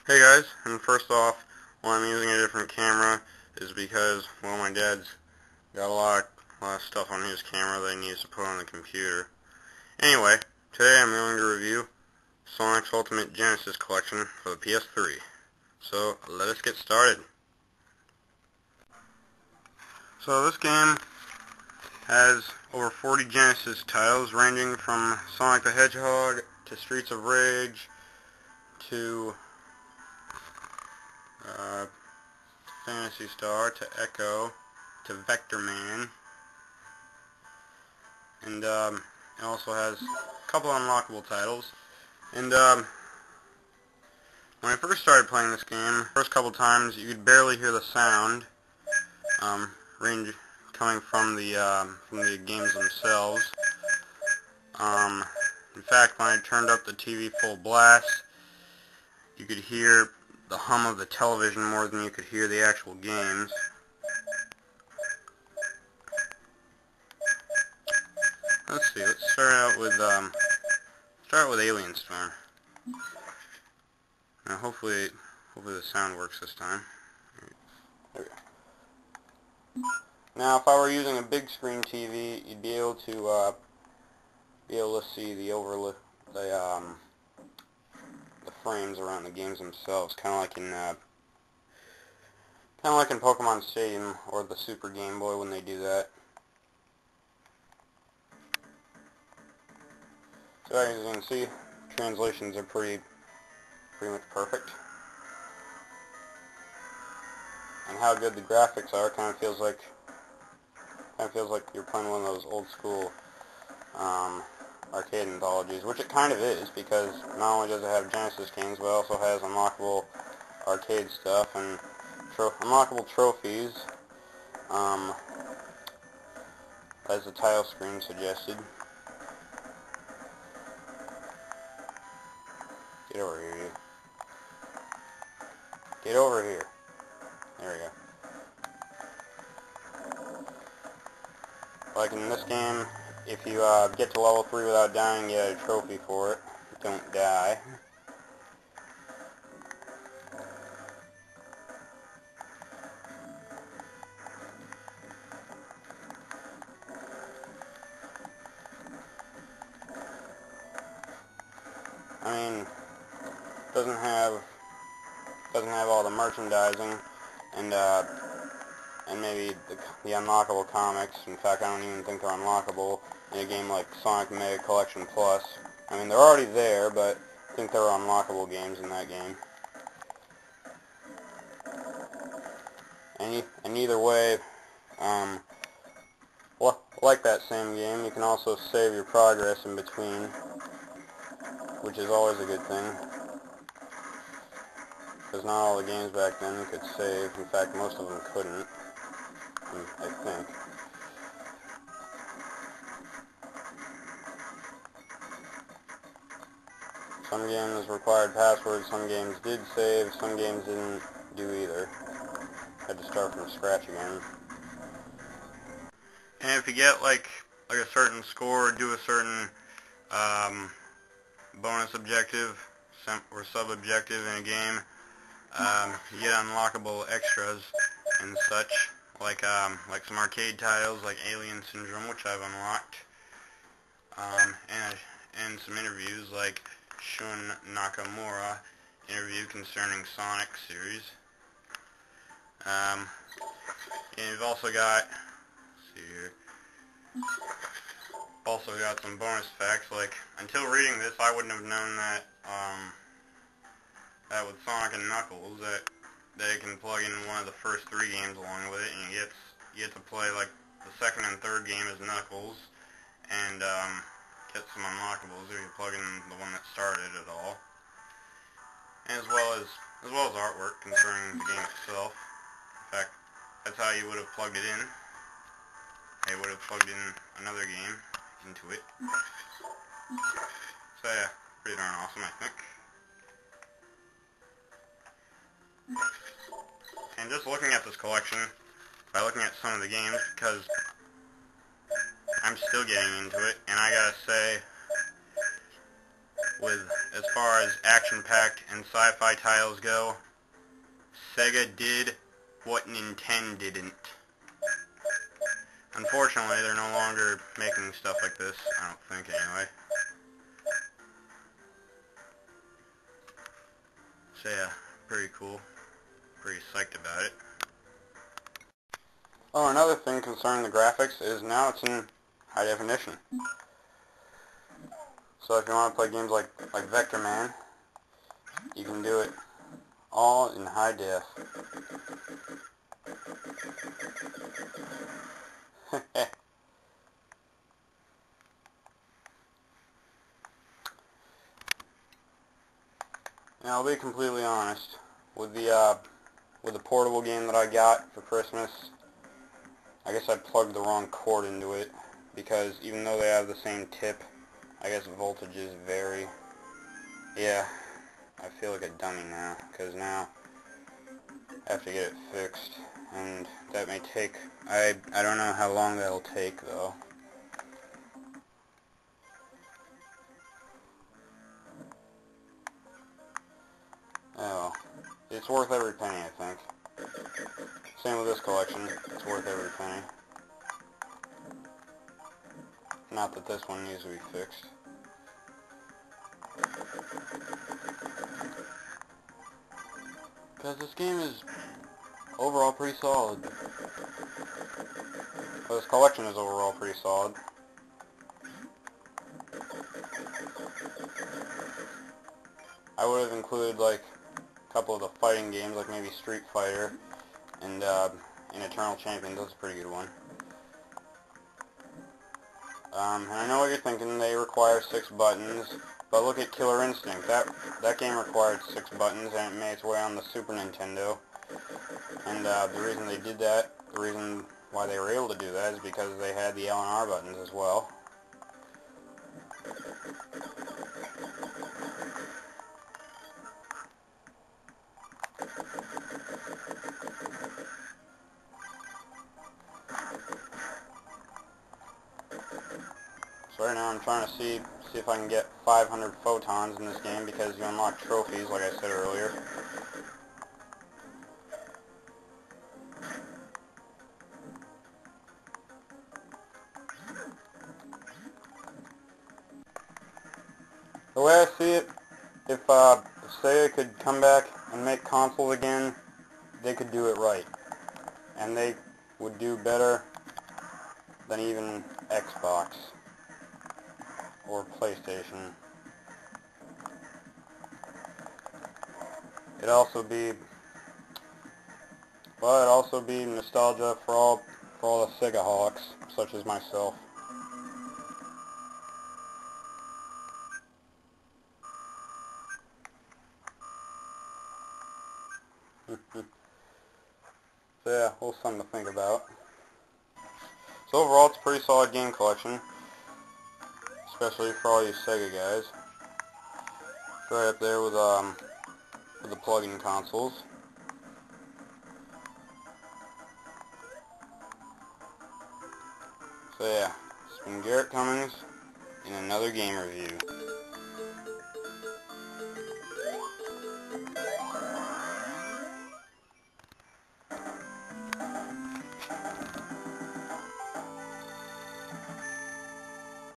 Hey guys, and first off, why I'm using a different camera is because, well, my dad's got a lot of stuff on his camera that he needs to put on the computer. Anyway, today I'm going to review Sonic's Ultimate Genesis Collection for the PS3. So, let us get started. So this game has over 40 Genesis titles ranging from Sonic the Hedgehog to Streets of Rage to Phantasy Star to Echo to Vector Man, and it also has a couple unlockable titles. And when I first started playing this game, first couple times you could barely hear the sound range coming from the games themselves. In fact, when I turned up the TV full blast, you could hear the hum of the television more than you could hear the actual games. Let's see. Let's start with Alien Storm. Now, hopefully the sound works this time. There we go. Now, if I were using a big screen TV, you'd be able to see the frames around the games themselves, kind of like in Pokemon Stadium or the Super Game Boy when they do that. So as you can see, translations are pretty much perfect. And how good the graphics are kind of feels like you're playing one of those old school arcade anthologies, which it kind of is, because not only does it have Genesis games, but it also has unlockable arcade stuff and unlockable trophies, as the title screen suggested. Get over here, you. Get over here. There we go. Like in this game, if you get to level 3 without dying, you get a trophy for it. Don't die. I mean, doesn't have all the merchandising and maybe the unlockable comics. In fact, I don't even think they're unlockable in a game like Sonic Mega Collection Plus. I mean, they're already there, but I think there are unlockable games in that game. And either way, like that same game, you can also save your progress in between, which is always a good thing, because not all the games back then could save. In fact, most of them couldn't, I think. Some games required passwords, some games did save, some games didn't do either. Had to start from scratch again. And if you get like a certain score, or do a certain bonus objective or sub-objective in a game, you get unlockable extras and such, like some arcade titles like Alien Syndrome, which I've unlocked, and some interviews like Shun Nakamura interview concerning Sonic series. And you've also got, let's see here, also got some bonus facts, like, until reading this, I wouldn't have known that, that with Sonic and Knuckles, that they can plug in one of the first 3 games along with it, and you get to play, like, the second and third game as Knuckles, and, get some unlockables if you plug in the one that started it all. And as well as artwork concerning the game itself. In fact, that's how you would have plugged it in. They would have plugged in another game into it. So yeah, pretty darn awesome, I think. And just looking at this collection, by looking at some of the games, because I'm still getting into it, and I gotta say, with, as far as action-packed and sci-fi titles go, Sega did what Nintendo didn't. Unfortunately, they're no longer making stuff like this, I don't think anyway. So yeah, pretty cool. Pretty psyched about it. Oh, another thing concerning the graphics is now it's in high definition. So if you want to play games like Vector Man, you can do it all in high def. Now, I'll be completely honest, with the portable game that I got for Christmas, I guess I plugged the wrong cord into it, because even though they have the same tip, I guess voltages vary. Yeah, I feel like a dummy now, because now I have to get it fixed, and that may take, I don't know how long that'll take, though. Oh, it's worth every penny, I think. Same with this collection, it's worth every penny. Not that this one needs to be fixed. Because this game is overall pretty solid. Well, this collection is overall pretty solid. I would have included like a couple of the fighting games, like maybe Street Fighter and Eternal Champion. That's a pretty good one. And I know what you're thinking, they require 6 buttons, but look at Killer Instinct. That game required 6 buttons, and it made its way on the Super Nintendo. And the reason they did that, the reason why they were able to do that is because they had the L and R buttons as well. So right now I'm trying to see if I can get 500 photons in this game, because you unlock trophies, like I said earlier. The way I see it, if Sega could come back and make consoles again, they could do it right. And they would do better than even Xbox or PlayStation. It'd also be nostalgia for all the Sega-holics, such as myself. So yeah, a little something to think about. So overall, it's a pretty solid game collection, especially for all you Sega guys. It's right up there with the plug-in consoles. So yeah, it's been Garrett Cummings in another game review.